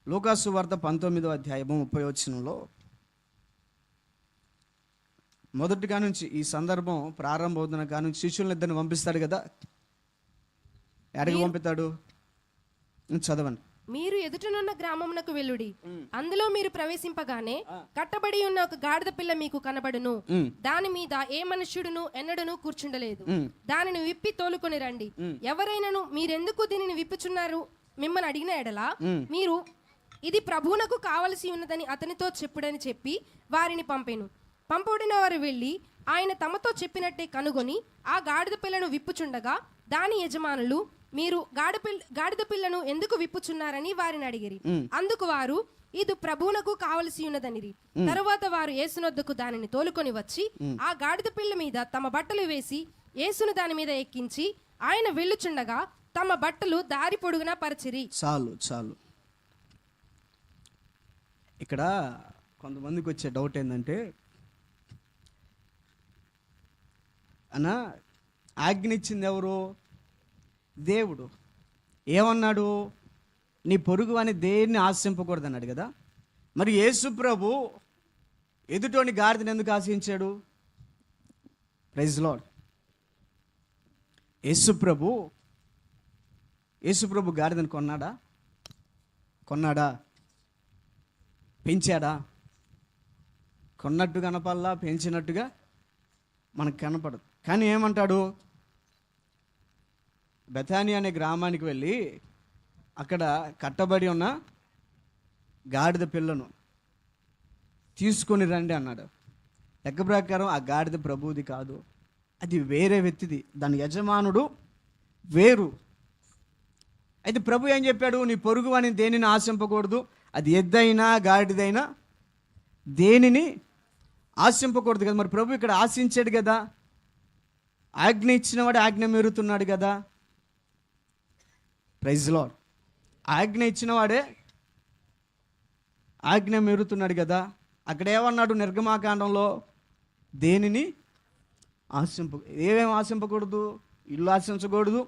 లూకాసు వార్త 19వ అధ్యాయము 30వ వచనంలో మొదటిగా నుంచి ఈ సందర్భం ప్రారంభమవుతున్న కాడ నుంచి శిష్యులను ఇద్దరిని పంపిస్తాడు కదా. ఎక్కడికి పంపిస్తాడు? చదవండి. మీరు ఎదుటనున్న గ్రామమునకు వెళ్ళుడి, అందులో మీరు ప్రవేశింపగానే కట్టబడి ఉన్న ఒక గాడిద పిల్ల మీకు కనబడును. దాని మీద ఏ మనుష్యుడును ఎన్నడను కూర్చుండలేదు. దానిని విప్పి తోలుకొని రండి. ఎవరైనాను మీరెందుకు దీనిని విప్పుచున్నారు మిమ్మల్ని అడిగిన ఎడలా మీరు ఇది ప్రభువునకు కావలసి ఉన్నదని అతనితో చెప్పుడని చెప్పి వారిని పంపెను. పంపబడిన వారు వెళ్ళి ఆయన తమతో చెప్పినట్టే కనుగొని ఆ గాడిద పిల్లను విప్పుచుండగా దాని యజమానులు, మీరు గాడిద పిల్లను ఎందుకు విప్పుచున్నారని వారిని అడిగిరి. అందుకు వారు, ఇది ప్రభువునకు కావలసి ఉన్నదనిరి. తరువాత వారు యేసునొద్దకు దానిని తోలుకొని వచ్చి ఆ గాడిద పిల్ల మీద తమ బట్టలు వేసి యేసును దాని మీద ఎక్కించి ఆయన వెళ్ళుచుండగా తమ బట్టలు దారి పొడుగునా పరిచిరి. చాలు చాలు. ఇక్కడ కొంతమందికి వచ్చే డౌట్ ఏంటంటే, అన్నా ఆజ్ఞ ఇచ్చింది ఎవరు? దేవుడు. ఏమన్నాడు? నీ పొరుగు అని దేన్ని ఆశింపకూడదు అన్నాడు కదా. మరి యేసు ప్రభు ఎదుటోని గాడిదని ఎందుకు ఆశించాడు? Praise lord. యేసు ప్రభు గాడిదని కొన్నాడా? పెంచాడా? కొన్నట్టు కనపల్లా, పెంచినట్టుగా మనకు కనపడదు. కానీ ఏమంటాడు? బెతాని అనే గ్రామానికి వెళ్ళి అక్కడ కట్టబడి ఉన్న గాడిద పిల్లను తీసుకొని రండి అన్నాడు. లెక్క ప్రకారం ఆ గాడిద ప్రభువుది కాదు, అది వేరే వ్యక్తిది. దాని యజమానుడు వేరు. అయితే ప్రభు ఏం చెప్పాడు? నీ పొరుగు అని దేనిని ఆశింపకూడదు. అది ఎద్దైనా గాడిదైనా దేనిని ఆశింపకూడదు కదా. మరి ప్రభు ఇక్కడ ఆశించాడు కదా. ఆజ్ఞ ఇచ్చినవాడు ఆజ్ఞ మీరుతున్నాడు కదా. Praise Lord. ఆజ్ఞ ఇచ్చినవాడే ఆజ్ఞ మీరుతున్నాడు కదా. అక్కడ ఏమన్నాడు నిర్గమాకాండంలో? దేనిని ఏమేమి ఆశింపకూడదు? ఇల్లు ఆశించకూడదు,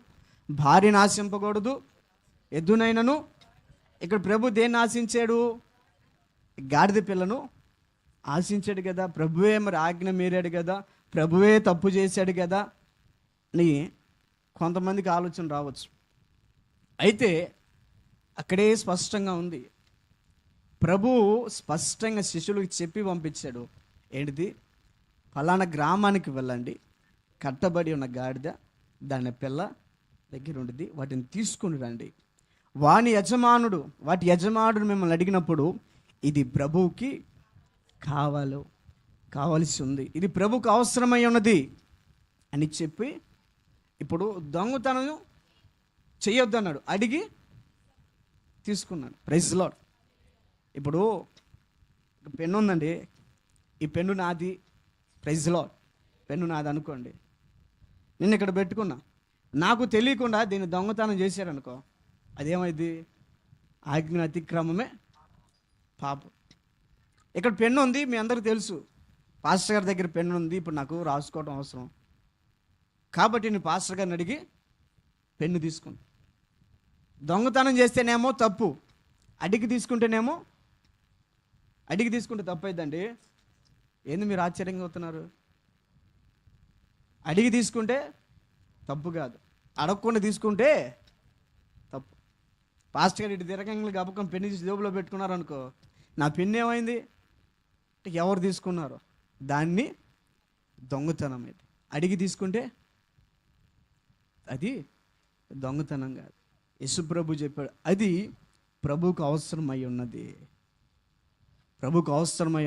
భార్యను ఆశింపకూడదు, ఎద్దునైనను. ఇక్కడ ప్రభు దేన్ని ఆశించాడు? గాడిద పిల్లను ఆశించాడు కదా. ప్రభువే మరి ఆజ్ఞ మీరాడు కదా, ప్రభువే తప్పు చేశాడు కదా అని కొంతమందికి ఆలోచన రావచ్చు. అయితే అక్కడే స్పష్టంగా ఉంది. ప్రభు స్పష్టంగా శిష్యులకు చెప్పి పంపించాడు. ఏంటిది? ఫలానా గ్రామానికి వెళ్ళండి, కట్టబడి ఉన్న గాడిద దాని పిల్ల దగ్గర ఉండేది, వాటిని తీసుకుని రండి. వాటి యజమానుడు మిమ్మల్ని అడిగినప్పుడు ఇది ప్రభువుకి కావలసి ఉంది, ఇది ప్రభువుకు అవసరమై ఉన్నది అని చెప్పి, ఇప్పుడు దొంగతనం చేయొద్దు అన్నాడు, అడిగి తీసుకున్నాడు. Praise lord. ఇప్పుడు పెన్ను ఉందండి, ఈ పెన్ను నాది. Praise lord. పెన్ను నాది అనుకోండి, నేను ఇక్కడ పెట్టుకున్నా, నాకు తెలియకుండా దీన్ని దొంగతనం చేశారనుకో, అదేమైంది? ఆజ్ఞ అతిక్రమమే పాపం. ఇక్కడ పెన్ను ఉంది, మీ అందరికీ తెలుసు. పాస్టర్ గారి దగ్గర పెన్ను ఉంది, ఇప్పుడు నాకు రాసుకోవడం అవసరం కాబట్టి నేను పాస్టర్ గారిని అడిగి పెన్ను తీసుకుని. దొంగతనం చేస్తేనేమో తప్పు, అడిగి తీసుకుంటే తప్పు అయిద్దండి. ఏంది మీరు ఆశ్చర్యంగా అవుతున్నారు? అడిగి తీసుకుంటే తప్పు కాదు, అడగకుండా తీసుకుంటే తప్పు. పాస్టర్ గారు ఇటు తిరగంగా గబకం పెన్ను తీసి జేబులో పెట్టుకున్నారు అనుకో, నా పెన్ను ఏమైంది? ఎవరు తీసుకున్నారో దాన్ని దొంగతనం. ఇది అడిగి తీసుకుంటే అది దొంగతనం కాదు. యేసు ప్రభు చెప్పాడు, అది ప్రభువుకు అవసరమై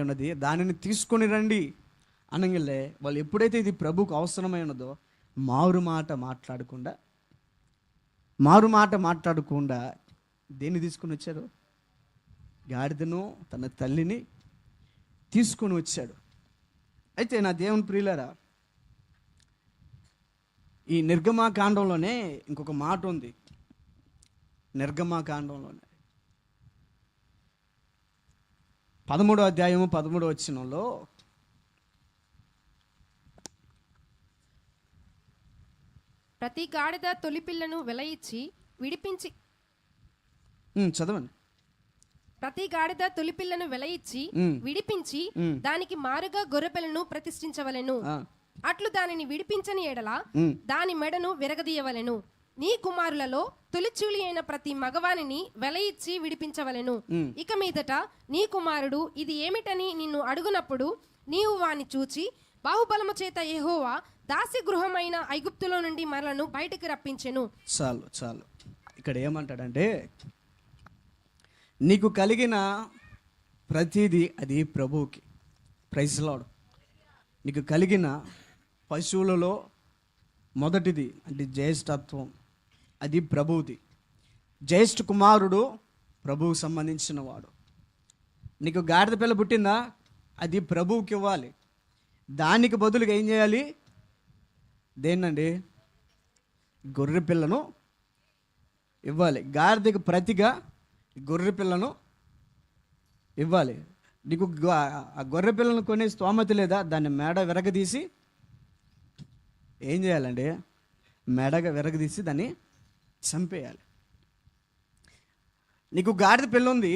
ఉన్నది, దానిని తీసుకొని రండి అనగలే. వాళ్ళు ఎప్పుడైతే ఇది ప్రభువుకు అవసరమై ఉన్నదో మారు మాట మాట్లాడకుండా దేన్ని తీసుకుని వచ్చారు? గాడిదను, తన తల్లిని తీసుకొని వచ్చాడు. అయితే నా దేవుని ప్రియులారా, ఈ నిర్గమాకాండంలోనే ఇంకొక మాట ఉంది. నిర్గమాకాండంలోనే 13వ అధ్యాయము 13వ వచనంలో ప్రతి గాడిద తొలి పిల్లను వెల ఇచ్చి విడిపించి చదవండి. ప్రతి గాడిద తొలిపిల్లను వెలయిచ్చి విడిపించి దానికి మారుగా గొర్రెపిల్లను ప్రతిష్ఠించవలెను. అట్లు దానిని విడిపించని ఎడల దాని మెడను విరగదీయవలెను. నీ కుమారులలో తొలిచూలి అయిన ప్రతి మగవానిని వెలయిచ్చి విడిపించవలెను. ఇక మీదట నీ కుమారుడు ఇది ఏమిటని నిన్ను అడుగునప్పుడు నీవు వాని చూచి, బాహుబలము చేత యెహోవా దాసి గృహమైన ఐగుప్తులో నుండి మనలను బయటికి రప్పించెను. చాలు చాలు. ఇక్కడ ఏమంటాడంటే, నీకు కలిగిన ప్రతిదీ అది ప్రభువుకి. Praise lord. నీకు కలిగిన పశువులలో మొదటిది అంటే జ్యేష్ఠత్వం, అది ప్రభువుది. జ్యేష్ఠ కుమారుడు ప్రభువుకు సంబంధించిన వాడు. నీకు గాడిద పిల్ల పుట్టిందా, అది ప్రభువుకి ఇవ్వాలి. దానికి బదులుగా ఏం చేయాలి? దేన్నండి? గొర్రె పిల్లను ఇవ్వాలి. గాడిదకి ప్రతిగా గొర్రె పిల్లను ఇవ్వాలి. నీకు ఆ గొర్రె పిల్లను కొనే స్తోమత లేదా? దాన్ని మెడ విరగదీసి ఏం చేయాలండి? మెడగా విరగదీసి దాన్ని చంపేయాలి. నీకు గాడిద పిల్ల ఉంది,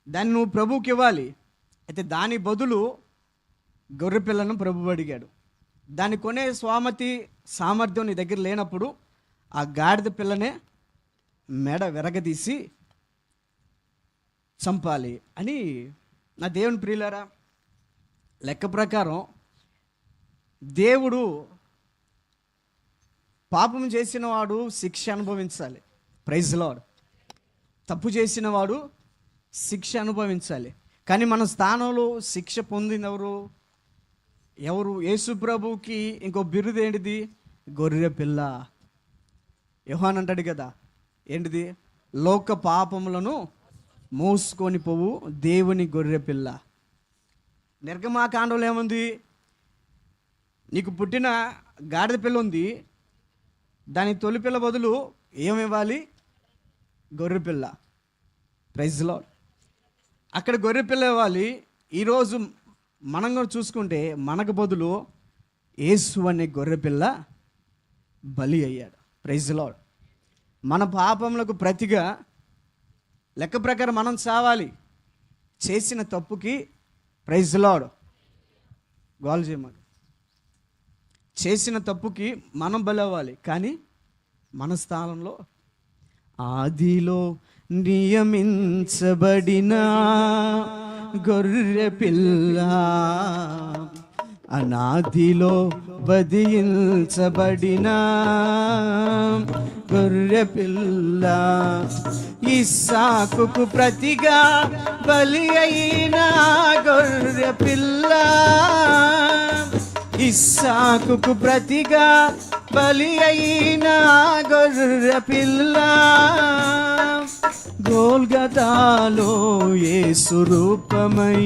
దాన్ని నువ్వు ప్రభువుకి ఇవ్వాలి. అయితే దాని బదులు గొర్రె పిల్లను ప్రభువు అడిగాడు. దాన్ని కొనే స్వామతి సామర్థ్యం నీ దగ్గర లేనప్పుడు ఆ గాడిద పిల్లనే మెడ విరగదీసి చంపాలి అని. నా దేవుని ప్రియులారా, లెక్క ప్రకారం దేవుడు పాపం చేసిన వాడు శిక్ష అనుభవించాలి. Praise lord. తప్పు చేసిన వాడు శిక్ష అనుభవించాలి. కానీ మన స్థానంలో శిక్ష పొందిన ఎవరు? యేసు ప్రభువుకి ఇంకో బిరుదు ఏంటిది? గొర్రె పిల్ల. యోహాను అంటాడు కదా, ఏంటిది? లోక పాపములను మోసుకొని పోవు దేవుని గొర్రె పిల్ల. నిర్గమాకాండంలో ఏముంది? నీకు పుట్టిన గాడిద పిల్ల ఉంది, దాని తొలి పిల్ల బదులు ఏమివ్వాలి? గొర్రె పిల్ల. Praise lord. అక్కడ గొర్రె పిల్ల ఇవ్వాలి. ఈరోజు మనం కూడా చూసుకుంటే మనకు బదులు యేసు అనే గొర్రె పిల్ల బలి అయ్యాడు. Praise lord. మన పాపములకు ప్రతిగా లెక్క ప్రకారం మనం చావాలి. చేసిన తప్పుకి ప్రైజ్ లార్డ్ గోల్ చేయమని, చేసిన తప్పుకి మనం బలి అవ్వాలి. కానీ మన స్థానంలో ఆదిలో నియమించబడిన గొర్రె పిల్ల, అనాదిలో వధించబడిన గొర్రె పిల్ల, ఇస్సాకుకు ప్రతిగా బలి అయిన గొర్రె పిల్ల, ఇస్సాకుకు ప్రతిగా బలి అయిన గొర్రె పిల్ల, గోల్గతాలో యేసు రూపమై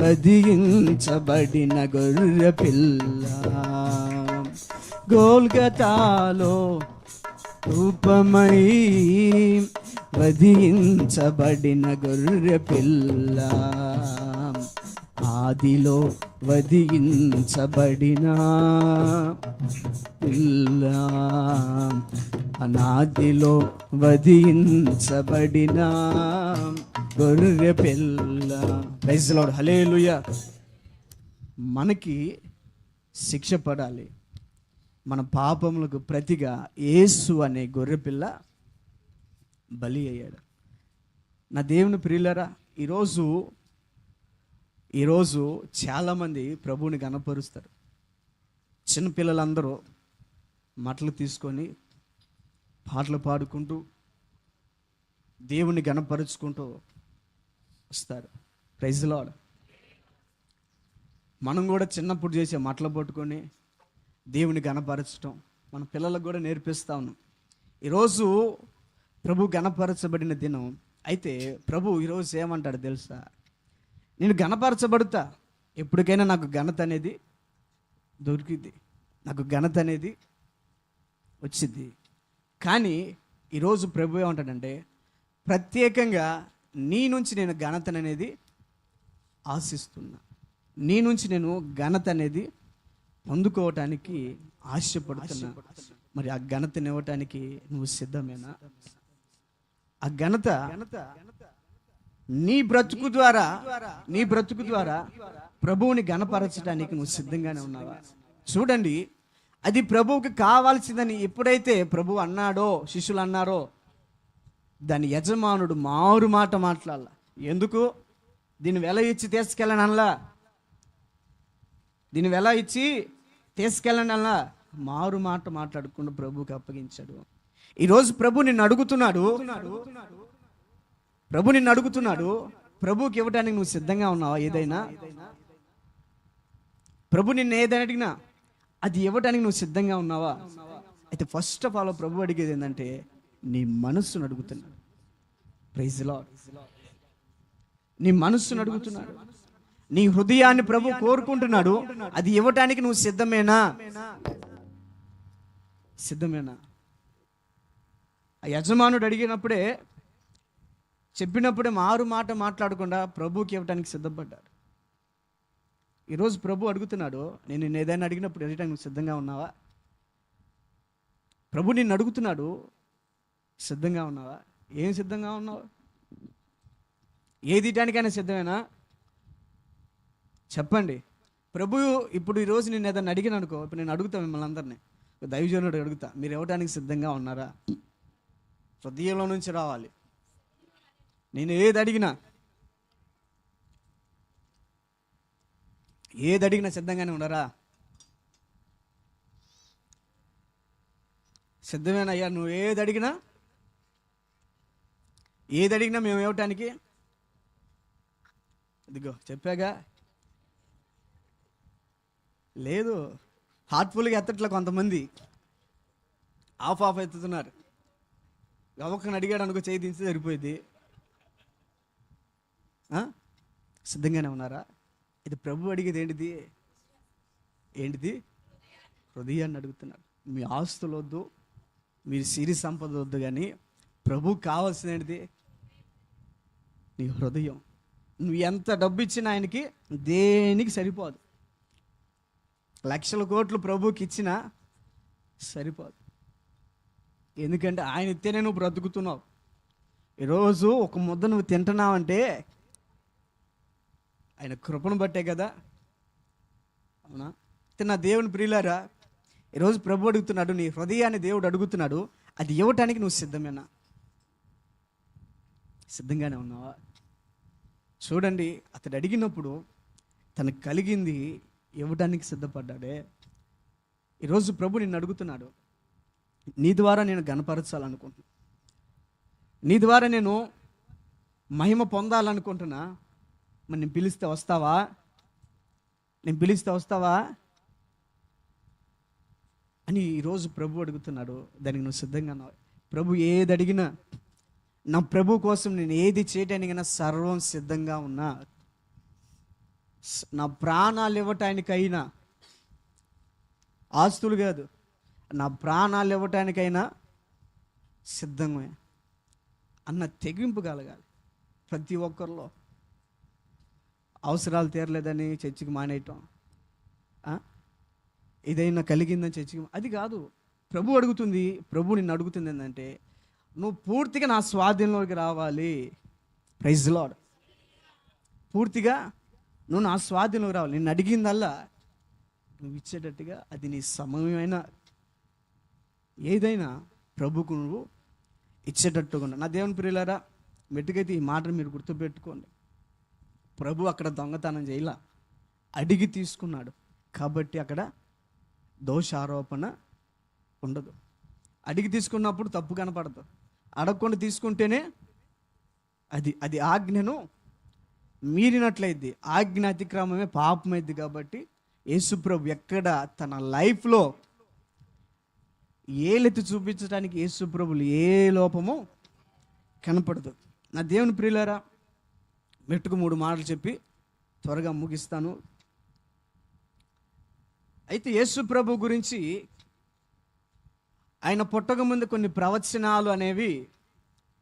వధించబడిన గొర్రె పిల్ల, గోల్గతాలో రూపమై వధించబడిన గొర్రె పిల్ల, ఆదిలో వధించబడిన పిల్ల, అనాదిలో వధించబడిన గొర్రె పిల్ల. Praise lord. హల్లెలూయా. మనకి శిక్ష పడాలి. మన పాపములకు ప్రతిగా యేసు అనే గొర్రె పిల్ల బలి అయ్యాడు. నా దేవుని ప్రియులరా, ఈరోజు చాలామంది ప్రభువుని గణపరుస్తారు. చిన్నపిల్లలందరూ మట్టలు తీసుకొని పాటలు పాడుకుంటూ దేవుని గణపరుచుకుంటూ వస్తారు. Praise lord. మనం కూడా చిన్నప్పుడు చేసే మట్టలు పట్టుకొని దేవుని గణపరచడం మన పిల్లలకు కూడా నేర్పిస్తా ఉన్నాం. ఈరోజు ప్రభు గణపరచబడిన దినం. అయితే ప్రభు ఈరోజు ఏమంటాడు తెలుసా? నేను గణపరచబడతా, ఎప్పటికైనా నాకు ఘనత అనేది దొరికింది, నాకు ఘనత అనేది వచ్చింది. కానీ ఈరోజు ప్రభు ఏమంటాడంటే, ప్రత్యేకంగా నీ నుంచి నేను ఘనత అనేది ఆశిస్తున్నా, నీ నుంచి నేను ఘనత అనేది పొందుకోవటానికి ఆశపడుతున్నా. మరి ఆ ఘనతని ఇవ్వటానికి నువ్వు సిద్ధమేనా? ఆ ఘనత నీ బ్రతుకు ద్వారా ప్రభువుని ఘనపరచడానికి నువ్వు సిద్ధంగానే ఉన్నావా? చూడండి, అది ప్రభువుకి కావాల్సిందని ఎప్పుడైతే ప్రభు అన్నాడో, శిష్యులు అన్నారో, దాని యజమానుడు మారు మాట మాట్లాడాల. ఎందుకు? దీన్ని వెల ఇచ్చి తీసుకెళ్ళని అనలా, దీన్ని వెల ఇచ్చి తీసుకెళ్ళని అనలా, మారు మాట మాట్లాడకుండా ప్రభువుకి అప్పగించాడు. ఈరోజు ప్రభు నిన్ను అడుగుతున్నాడు, ప్రభువుకి ఇవ్వడానికి నువ్వు సిద్ధంగా ఉన్నావా? ఏదైనా ప్రభు నిన్ను ఏదైనా అడిగినా అది ఇవ్వడానికి నువ్వు సిద్ధంగా ఉన్నావా? అయితే ఫస్ట్ ఆఫ్ ఆల్ ప్రభు అడిగేది ఏంటంటే నీ మనస్సును అడుగుతున్నాడు. Praise lord. నీ మనస్సును అడుగుతున్నాడు, నీ హృదయాన్ని ప్రభు కోరుకుంటున్నాడు. అది ఇవ్వటానికి నువ్వు సిద్ధమేనా? ఆ యజమానుడు అడిగినప్పుడే, చెప్పినప్పుడే మారు మాట మాట్లాడకుండా ప్రభువుకి ఇవ్వటానికి సిద్ధపడ్డాడు. ఈరోజు ప్రభు అడుగుతున్నాడు, నేను నిన్ను ఏదైనా అడిగినప్పుడు ఇవ్వటానికి నువ్వు సిద్ధంగా ఉన్నావా? ప్రభు నిన్ను అడుగుతున్నాడు, సిద్ధంగా ఉన్నావా? ఏం సిద్ధంగా ఉన్నావు? ఏది ఇవ్వడానికైనా సిద్ధమేనా? చెప్పండి. ప్రభు ఇప్పుడు ఈరోజు నేను ఏదైనా అడిగిన అనుకో, ఇప్పుడు నేను అడుగుతా మిమ్మల్ని అందరినీ, దైవజనుడు అడుగుతా, మీరు ఇవ్వడానికి సిద్ధంగా ఉన్నారా? హృదయంలో నుంచి రావాలి. నేను ఏది అడిగినా సిద్ధంగానే ఉండరా? సిద్ధమేనయ్యా? నువ్వు ఏది అడిగినా మేము ఇవ్వటానికి, ఇదిగో చెప్పాగా, లేదు హార్ట్ఫుల్గా ఎత్తట్లే. కొంతమంది ఆఫ్ ఎత్తుతున్నారు. గవక్కని అడిగాడు అనుకో, చేయి దించి సరిపోయింది. సిద్ధంగానే ఉన్నారా? ఇది ప్రభు అడిగేది ఏంటిది? హృదయాన్ని అడుగుతున్నాడు. మీ ఆస్తులు వద్దు, మీ సిరి సంపద వద్దు, కానీ ప్రభు కావాల్సింది ఏంటిది? నీ హృదయం. నువ్వు ఎంత డబ్బు ఇచ్చినా ఆయనకి దేనికి సరిపోదు. లక్షల కోట్లు ప్రభువుకి ఇచ్చినా సరిపోదు. ఎందుకంటే ఆయన ఇస్తేనే నువ్వు బ్రతుకుతున్నావు. ఈరోజు ఒక ముద్ద నువ్వు తింటున్నావంటే ఆయన కృపను బట్టే కదా, అవునా? నా దేవుని ప్రియులారా, ఈరోజు ప్రభు అడుగుతున్నాడు, నీ హృదయాన్ని దేవుడు అడుగుతున్నాడు, అది ఇవ్వటానికి నువ్వు సిద్ధమేనా? సిద్ధంగానే ఉన్నావా? చూడండి, అతడు అడిగినప్పుడు తనకు కలిగింది ఇవ్వడానికి సిద్ధపడ్డాడే. ఈరోజు ప్రభు నిన్ను అడుగుతున్నాడు, నీ ద్వారా నేను ఘనపరచాలనుకుంటున్నా, నీ ద్వారా నేను మహిమ పొందాలనుకుంటున్నా. మరి నేను పిలిస్తే వస్తావా అని ఈరోజు ప్రభు అడుగుతున్నాడు. దానికి నువ్వు సిద్ధంగా ఉన్నావు? ప్రభు ఏది అడిగినా, నా ప్రభు కోసం నేను ఏది చేయటానికైనా సర్వం సిద్ధంగా ఉన్నా. నా ప్రాణాలు ఇవ్వటానికైనా, ఆస్తులు కాదు, నా ప్రాణాలు ఇవ్వటానికైనా సిద్ధమే అన్న తెగింపు కలగాలి ప్రతి ఒక్కరిలో. అవసరాలు తీరలేదని చర్చికి మానేయటం, ఏదైనా కలిగిందని చర్చికి, అది కాదు. ప్రభు నిన్ను అడుగుతుంది ఏంటంటే నువ్వు పూర్తిగా నా స్వాధీనంలోకి రావాలి. Praise lord. పూర్తిగా నువ్వు నా స్వాధీనంలోకి రావాలి. నిన్ను అడిగిందల్లా నువ్వు ఇచ్చేటట్టుగా, అది నీ సమయమైన ఏదైనా ప్రభుకు నువ్వు ఇచ్చేటట్టుగా ఉన్నా. నా దేవుని ప్రియులారా, మెట్టుకైతే ఈ మాటను మీరు గుర్తుపెట్టుకోండి. ప్రభు అక్కడ దొంగతనం చేయలా, అడిగి తీసుకున్నాడు కాబట్టి అక్కడ దోషారోపణ ఉండదు. అడిగి తీసుకున్నప్పుడు తప్పు కనపడదు. అడగకుండా తీసుకుంటేనే అది ఆజ్ఞను మీరినట్లయిద్ది. ఆజ్ఞ అతిక్రమమే పాపమైద్ది. కాబట్టి యేసుప్రభు ఎక్కడ తన లైఫ్లో ఏలెత్తి చూపించడానికి యేసుప్రభులు ఏ లోపము కనపడదు. నా దేవుని ప్రియులారా, మెట్టుకు 3 మాటలు చెప్పి త్వరగా ముగిస్తాను. అయితే యేసుప్రభు గురించి ఆయన పుట్టక ముందు కొన్ని ప్రవచనాలు అనేవి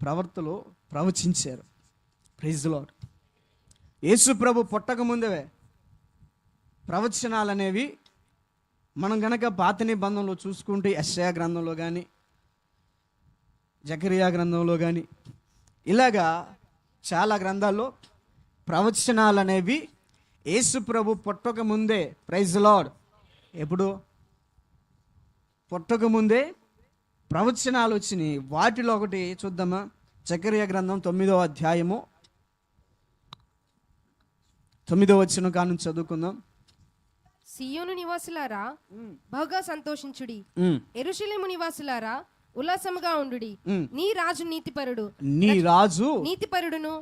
ప్రవర్తలు ప్రవచించారు. Praise the lord. యేసుప్రభు పుట్టక ముందే ప్రవచనాలు అనేవి మనం గనక పాత నిబంధనలో చూసుకుంటే యెషయా గ్రంథంలో కానీ, జకరియా గ్రంథంలో కానీ, ఇలాగా చాలా గ్రంథాల్లో ప్రవచనాలు అనేవి యేసు ప్రభు పుట్టక ముందే, ప్రైజ్ లార్డ్, ఎప్పుడు పుట్టక ముందే ప్రవచనాలు వచ్చినాయి. వాటిలో ఒకటి చూద్దామా? జకరియా గ్రంథం 9వ అధ్యాయము 9వ వచనం కానుంచి చదువుకుందాం. సియోను నివాసులారా బహుగా సంతోషించుడి, యెరూషలేము నివాసులారా ఉల్లాసముగా ఉండుడి. నీ రాజు నీతిపరుడు, నీ రాజు నీతిపరుడును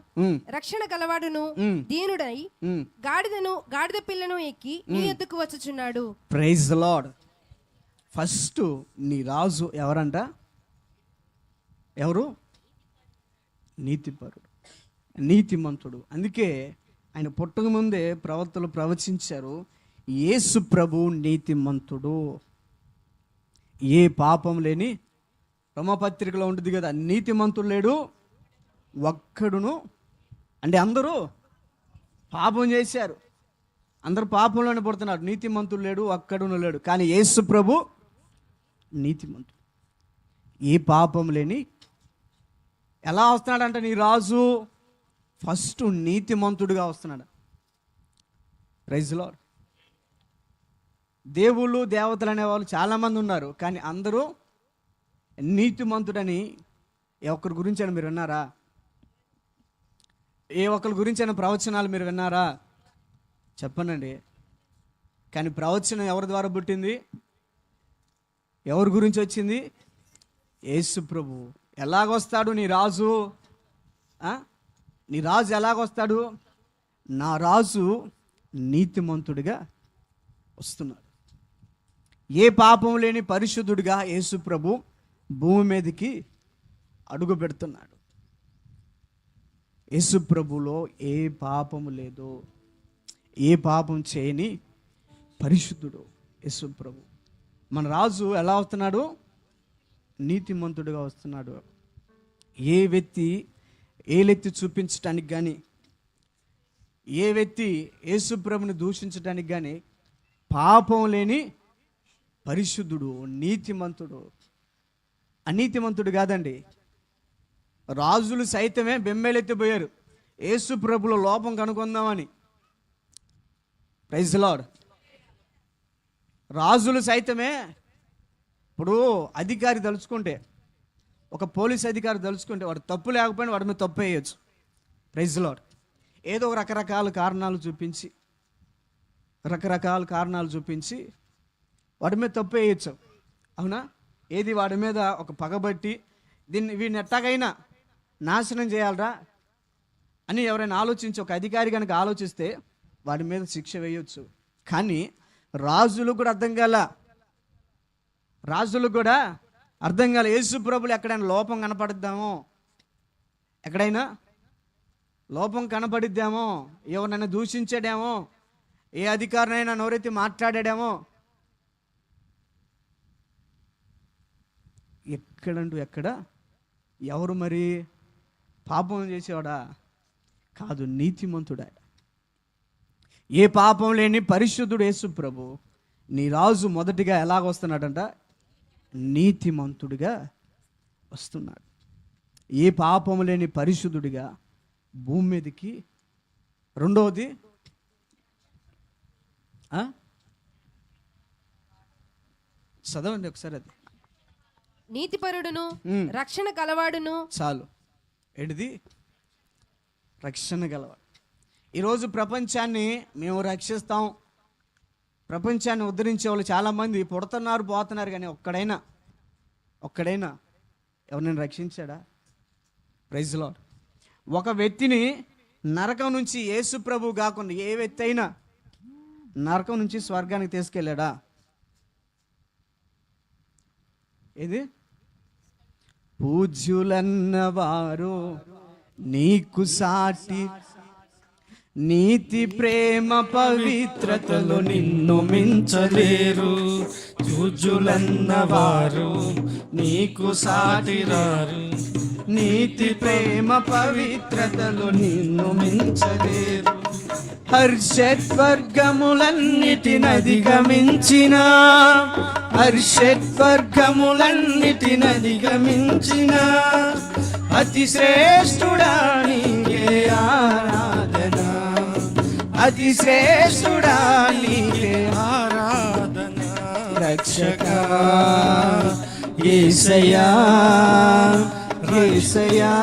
రక్షణ గలవాడును దీనుడై గాడిద పిల్లను ఎక్కి నీ ఎద్దుకు వచ్చుచున్నాడు. Praise the lord. ఫస్ట్ నీ రాజు ఎవరంట? ఎవరు? నీతిపరుడు, నీతిమంతుడు. అందుకే ఆయన పుట్టక ముందే ప్రవక్తలు ప్రవచించారు, యేసు ప్రభు నీతిమంతుడు, ఏ పాపం లేని. రోమపత్రికలో ఉంటుంది కదా, నీతిమంతుడు లేడు ఒక్కడును. అంటే అందరూ పాపం చేశారు, అందరూ పాపంలోనే పడుతున్నారు. నీతిమంతుడు లేడు ఒక్కడును లేడు. కానీ యేసు ప్రభు నీతిమంతుడు, ఏ పాపం లేని. ఎలా వస్తున్నాడంట నీ రాజు? ఫస్ట్ నీతిమంతుడుగా వస్తున్నాడు. Praise lord. దేవుళ్ళు దేవతలు అనేవాళ్ళు చాలామంది ఉన్నారు, కానీ అందరూ నీతిమంతుడని ఒక్కరి గురించి అయినా మీరు విన్నారా? ఏ ఒక్కరి గురించి అయినా ప్రవచనాలు మీరు విన్నారా? చెప్పనండి. కానీ ప్రవచనం ఎవరి ద్వారా పుట్టింది? ఎవరి గురించి వచ్చింది? యేసు ప్రభు. ఎలాగొస్తాడు నీ రాజు? నీ రాజు ఎలాగొస్తాడు? నా రాజు నీతిమంతుడిగా వస్తున్నాడు. ఏ పాపం లేని పరిశుద్ధుడిగా యేసు ప్రభు భూమి మీదకి అడుగు పెడుతున్నాడు. యేసు ప్రభులో ఏ పాపము లేదు, ఏ పాపం చేయని పరిశుద్ధుడు యేసు ప్రభు. మన రాజు ఎలా వస్తున్నాడు? నీతిమంతుడిగా వస్తున్నాడు. ఏ వ్యక్తి ఏలెత్తి చూపించడానికి కానీ, ఏ వ్యక్తి యేసు ప్రభుని దూషించడానికి కానీ పాపం లేని పరిశుద్ధుడు, నీతిమంతుడు. అనీతిమంతుడు కాదండి. రాజులు సైతమే బెంబేలెత్తిపోయారు యేసు ప్రభులో లోపం కనుక్కుందామని. Praise the lord. రాజులు సైతమే, ఇప్పుడు అధికారి తలుచుకుంటే, ఒక పోలీస్ అధికారి తలుచుకుంటే వాడు తప్పు లేకపోయినా వాడి మీద తప్పు వేయచ్చు. Praise the lord. ఏదో ఒక రకరకాల కారణాలు చూపించి వాడి మీద తప్పు వేయచ్చు. అవునా? ఏది వాడి మీద ఒక పగబట్టి వీడిని ఎట్టాగైనా నాశనం చేయాలరా అని ఎవరైనా ఆలోచించి, ఒక అధికారి కనుక ఆలోచిస్తే వాడి మీద శిక్ష వేయొచ్చు. కానీ రాజులకు కూడా అర్థం కాలే. యేసు ప్రభులు ఎక్కడైనా లోపం కనపడిద్దామో, ఎక్కడైనా లోపం కనపడిద్దామో, ఎవరినైనా దూషించాడేమో, ఏ అధికారినైనా నోరెత్తి మాట్లాడాడేమో, ఎక్కడ ఎవరు మరి పాపం చేసేవాడా? కాదు, నీతిమంతుడా. ఏ పాపం లేని పరిశుద్ధుడు యేసు ప్రభు. నీ రాజు మొదటిగా ఎలాగొస్తున్నాడంట? నీతిమంతుడిగా వస్తున్నాడు. ఏ పాపం లేని పరిశుద్ధుడిగా భూమి మీదకి. రెండవది చదవండి ఒకసారి అది. నీతిపరుడును రక్షణ గలవాడును. చాలు. ఏంటిది? రక్షణ గలవాడు. ఈరోజు ప్రపంచాన్ని మేము రక్షిస్తాం, ప్రపంచాన్ని ఉద్ధరించే వాళ్ళు చాలామంది పుడుతున్నారు, పోతున్నారు, కానీ ఒక్కడైనా ఎవరినైనా రక్షించాడా? Praise the lord. ఒక వ్యక్తిని నరకం నుంచి యేసు ప్రభు కాకుండా ఏ వ్యక్తి అయినా నరకం నుంచి స్వర్గానికి తీసుకెళ్ళాడా? ఏది? పూజ్యులన్నవారు నీకు సాటి, నీతి ప్రేమ పవిత్రతలో నిన్ను మించలేరు. పూజ్యులన్నవారు నీకు సాటి రారు, నీతి ప్రేమ పవిత్రతలో నిన్ను మించలేరు. హర్షత్వర్గములన్నిటినధిగమించిన అతి శ్రేష్ఠుడా నీకే ఆరాధన, అతి శ్రేష్ఠుడా నీకే ఆరాధన. రక్షకా యేసయ్యా, యేసయ్యా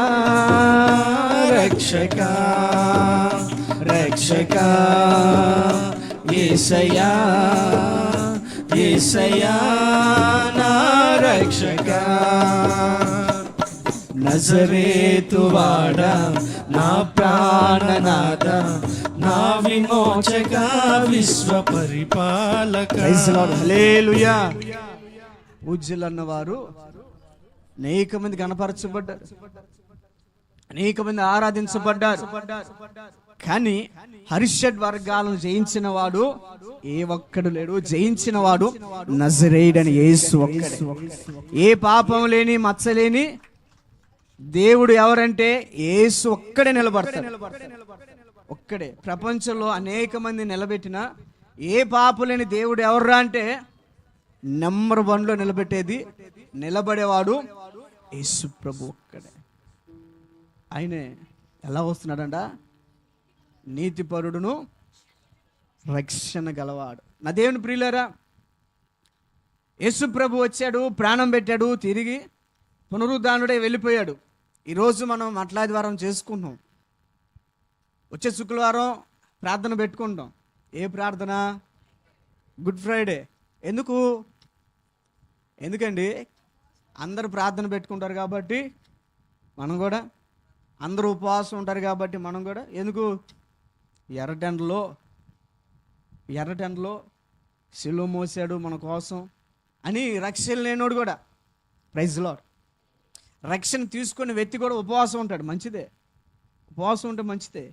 రక్షకా, రక్షకా యేసయ్యా, యేసయ్యా నా రక్షకా. నజరేతువాడా నా ప్రాణనాథ, నా విమోచక విశ్వ పరిపాలక. హల్లెలూయా. పూజ్యులు అన్నవారు అనేక మంది కనపరచబడ్డారు, అనేక మంది ఆరాధించబడ్డారు. కానీ హర్షడ్ వర్గాలను జయించిన వాడు ఏ ఒక్కడు లేడు. జయించిన వాడు నజరేయుడని యేసు ఒక్కడే. ఏ పాపం లేని మచ్చలేని దేవుడు ఎవరంటే యేసు ఒక్కడే నిలబడతాడు. ఒక్కడే. ప్రపంచంలో అనేక మంది నిలబెట్టిన ఏ పాపం లేని దేవుడు ఎవర్రా అంటే నెంబర్ 1లో నిలబెట్టేది, నిలబడేవాడు యేసు ప్రభు ఒక్కడే. ఆయనే ఎలా వస్తున్నాడంట? నీతిపరుడును రక్షణ గలవాడు. నా దేవుని ప్రియులారా, యేసు ప్రభు వచ్చాడు, ప్రాణం పెట్టాడు, తిరిగి పునరుద్ధానుడే వెళ్ళిపోయాడు. ఈరోజు మనం మట్లాదివారం చేసుకుంటాం. వచ్చే శుక్రవారం ప్రార్థన పెట్టుకుంటాం. ఏ ప్రార్థన? Good Friday. ఎందుకండి? అందరు ప్రార్థన పెట్టుకుంటారు కాబట్టి మనం కూడా, అందరూ ఉపవాసం ఉంటారు కాబట్టి మనం కూడా. ఎందుకు? ఎర్రటెండలో శిలువ మోసాడు మన కోసం అని రక్షణ లేనోడు కూడా, ప్రైజ్ లార్డ్, రక్షణ తీసుకునే వ్యక్తి కూడా ఉపవాసం ఉంటాడు. మంచిదే, ఉపవాసం ఉంటే మంచిదే.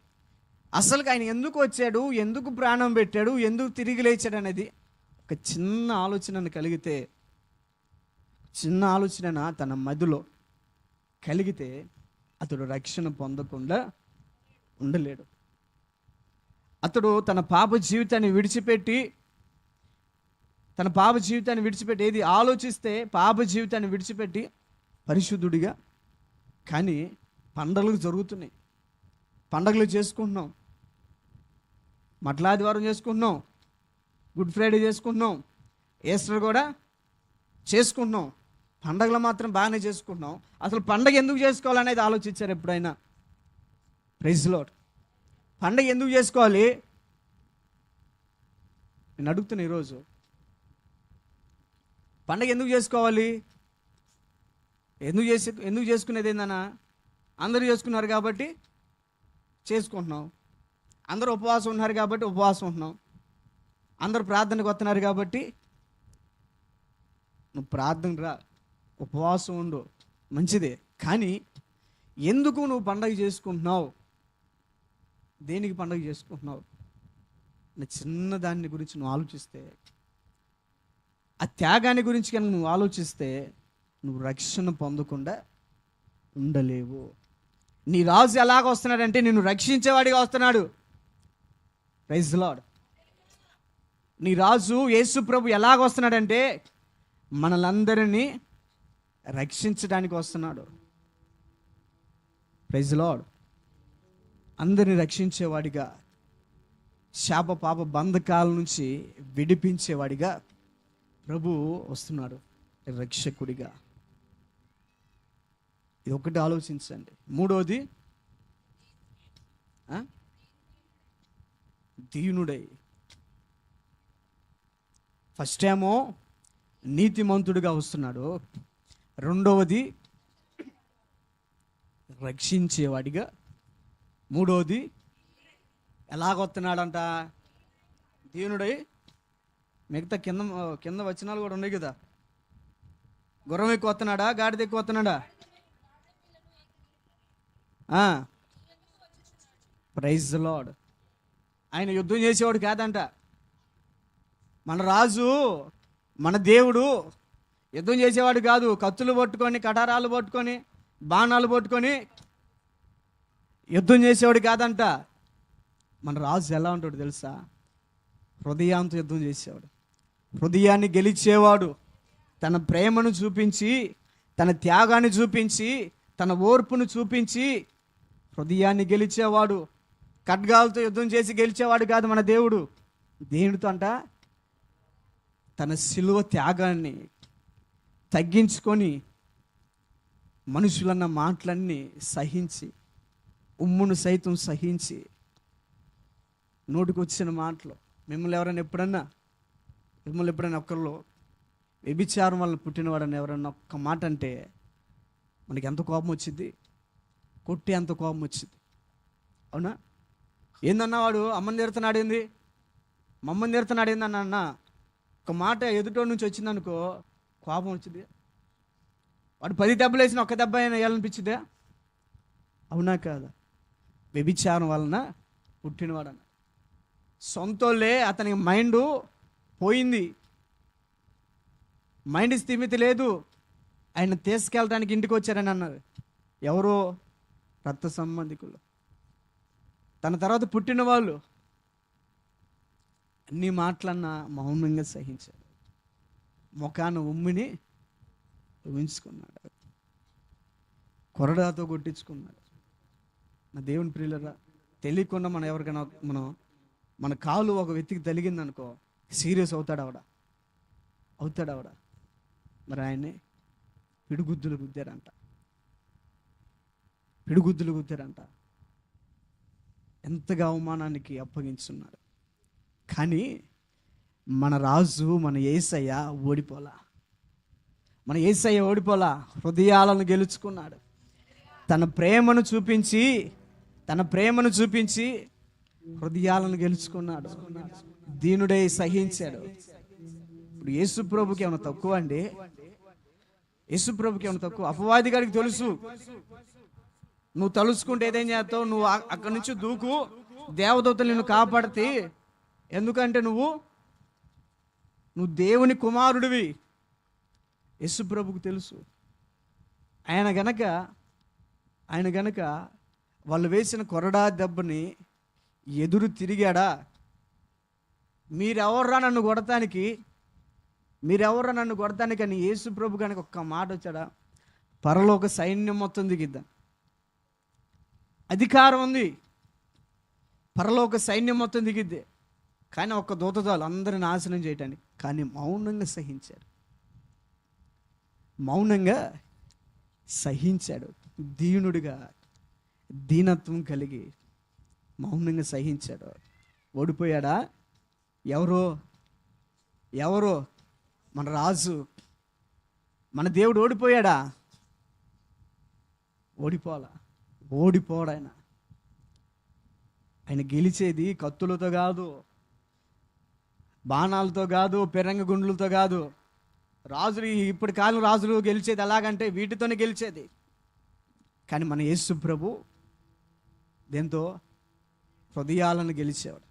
అసలు ఆయన ఎందుకు వచ్చాడు, ఎందుకు ప్రాణం పెట్టాడు, ఎందుకు తిరిగి లేచాడు అనేది ఒక చిన్న ఆలోచన కలిగితే, చిన్న ఆలోచన తన మదిలో కలిగితే అతడు రక్షణ పొందకుండా ఉండలేడు. అతడు తన పాప జీవితాన్ని విడిచిపెట్టి ఏది ఆలోచిస్తే పాప జీవితాన్ని విడిచిపెట్టి పరిశుద్ధుడిగా. కానీ పండగలు జరుగుతున్నాయి, పండగలు చేసుకుంటున్నాం, మట్లాదివారం చేసుకుంటున్నాం, గుడ్ ఫ్రైడే చేసుకుంటున్నాం, ఈస్టర్ కూడా చేసుకుంటున్నాం. పండగలు మాత్రం బాగానే చేసుకుంటున్నాం. అసలు పండగ ఎందుకు చేసుకోవాలనేది ఆలోచించారు ఎప్పుడైనా? Praise lord. పండగ ఎందుకు చేసుకోవాలి నేను అడుగుతున్నా ఈరోజు. పండగ ఎందుకు చేసుకోవాలి? ఎందుకు చేసుకునేది ఏందన్నా? అందరూ చేసుకున్నారు కాబట్టి చేసుకుంటున్నాం, అందరూ ఉపవాసం ఉన్నారు కాబట్టి ఉపవాసం ఉంటున్నాం, అందరూ ప్రార్థనకు వస్తున్నారు కాబట్టి నువ్వు ప్రార్థన రా, ఉపవాసం ఉండు, మంచిదే. కానీ ఎందుకు నువ్వు పండగ చేసుకుంటున్నావు? దేనికి పండగ చేసుకుంటున్నావు? నా చిన్న దాని గురించి నువ్వు ఆలోచిస్తే, ఆ త్యాగాన్ని గురించి కనుక నువ్వు ఆలోచిస్తే నువ్వు రక్షణ పొందకుండా ఉండలేవు. నీ రాజు ఎలాగ వస్తున్నాడంటే నిన్ను రక్షించేవాడిగా వస్తున్నాడు. Praise lord. నీ రాజు యేసు ప్రభు ఎలాగ వస్తున్నాడంటే మనలందరినీ రక్షించడానికి వస్తున్నాడు. Praise lord. అందరిని రక్షించేవాడిగా, శాప పాప బంధకాల నుంచి విడిపించేవాడిగా ప్రభు వస్తున్నాడు, రక్షకుడిగా. ఇది ఒకటి ఆలోచించండి. మూడోది దీనుడై. ఫస్ట్ ఏమో నీతిమంతుడిగా వస్తున్నాడు, రెండవది రక్షించేవాడిగా, మూడవది ఎలాగొస్తున్నాడంట? దీనుడై. మిగతా కింద వచనాలు కూడా ఉన్నాయి కదా. గుర్రం ఎక్కువ వస్తున్నాడా, గాడిద ఎక్కువ వస్తున్నాడా? Praise the lord. ఆయన యుద్ధం చేసేవాడు కాదంట. మన రాజు, మన దేవుడు యుద్ధం చేసేవాడు కాదు. కత్తులు పట్టుకొని, కటారాలు పట్టుకొని, బాణాలు పట్టుకొని యుద్ధం చేసేవాడు కాదంట. మన రాజు ఎలా ఉంటాడు తెలుసా? హృదయాంతో యుద్ధం చేసేవాడు, హృదయాన్ని గెలిచేవాడు. తన ప్రేమను చూపించి, తన త్యాగాన్ని చూపించి, తన ఓర్పును చూపించి హృదయాన్ని గెలిచేవాడు. ఖడ్గాలతో యుద్ధం చేసి గెలిచేవాడు కాదు మన దేవుడు. దేవుడితో అంట తన శిలువ త్యాగాన్ని తగ్గించుకొని మనుషులన్న మాటలన్నీ సహించి, ఉమ్మును సైతం సహించి, నోటికి వచ్చిన మాటలు. మిమ్మల్ని ఎప్పుడైనా ఒక్కరిలో వ్యభిచారం వల్ల పుట్టినవాడని ఎవరన్నా ఒక్క మాట అంటే మనకి ఎంత కోపం వచ్చింది, కొట్టి ఎంత కోపం వచ్చింది. అవునా? ఏందన్నా వాడు అమ్మని తిడుతున్నాడు, ఏంది మమ్మల్ని తిడుతున్నాడు ఏందన్న ఒక మాట ఎదుటో నుంచి వచ్చిందనుకో కోపం వచ్చింది. వాడు 10 దెబ్బలు వేసిన ఒక్క దెబ్బ అయినా వేయాలనిపించిందే? అవునా కాదా? వ్యభిచారం వలన పుట్టినవాడన్న సొంతోళ్ళే అతనికి మైండ్ పోయింది, మైండ్ స్థిమితి లేదు. ఆయన తీసుకెళ్ళడానికి ఇంటికి వచ్చారని అన్నారు. ఎవరో రక్త సంబంధికులు, తన తర్వాత పుట్టిన వాళ్ళు. అన్ని మాటలన్నా మౌనంగా సహించాడు. ముఖాన ఉమ్మిని ఉంచుకున్నాడు, కొరడాతో కొట్టించుకున్నాడు. నా దేవుని ప్రియులరా, తెలియకుండా మనం ఎవరికైనా మన కాలు ఒక వ్యక్తికి తగిలిందనుకో సీరియస్ అవుతాడు ఆవిడ. మరి ఆయన్ని పిడుగుద్దులు గుద్దారంట. ఎంతగా అవమానానికి అప్పగించున్నాడు. కానీ మన రాజు, మన యేసయ్య ఓడిపోలా. హృదయాలను గెలుచుకున్నాడు. తన ప్రేమను చూపించి హృదయాలను గెలుచుకున్నాడు. దీనుడై సహించాడు. ఇప్పుడు యేసుప్రభుకి ఏమైనా తక్కువ అండి? యేసుప్రభుకి ఏమైనా తక్కువ? అపవాది గారికి తెలుసు, నువ్వు తలుసుకుంటే ఏదేం చేస్తావు, నువ్వు అక్కడి నుంచి దూకు, దేవదూతలు నిన్ను కాపాడితే. ఎందుకంటే నువ్వు దేవుని కుమారుడివి. యేసుప్రభుకు తెలుసు. ఆయన గనక వాళ్ళు వేసిన కొరడా దెబ్బని ఎదురు తిరిగాడా? మీరెవర్రా నన్ను కొడతానికి అని యేసుప్రభు కనుక ఒక్క మాట వచ్చాడా? పరలోక సైన్యం మొత్తం దిగిద్దా. అధికారం ఉంది, పరలోక సైన్యం మొత్తం దిగిద్దే. కానీ ఒక్క దూత చాలు అందరిని నాశనం చేయటానికి. కానీ మౌనంగా సహించాడు. దీనుడిగా, దీనత్వం కలిగి మౌనంగా సహించాడు. ఓడిపోయాడా? ఎవరో మన రాజు, మన దేవుడు ఓడిపోయాడా? ఓడిపోడాయన. ఆయన గెలిచేది కత్తులతో కాదు, బాణాలతో కాదు, పెరంగ గుండ్లతో కాదు. రాజులు, ఇప్పటి కాలం రాజులు గెలిచేది ఎలాగంటే వీటితోనే గెలిచేది. కానీ మన యేసు ప్రభు దేంతో? హృదయాలను గెలిచేవాడు,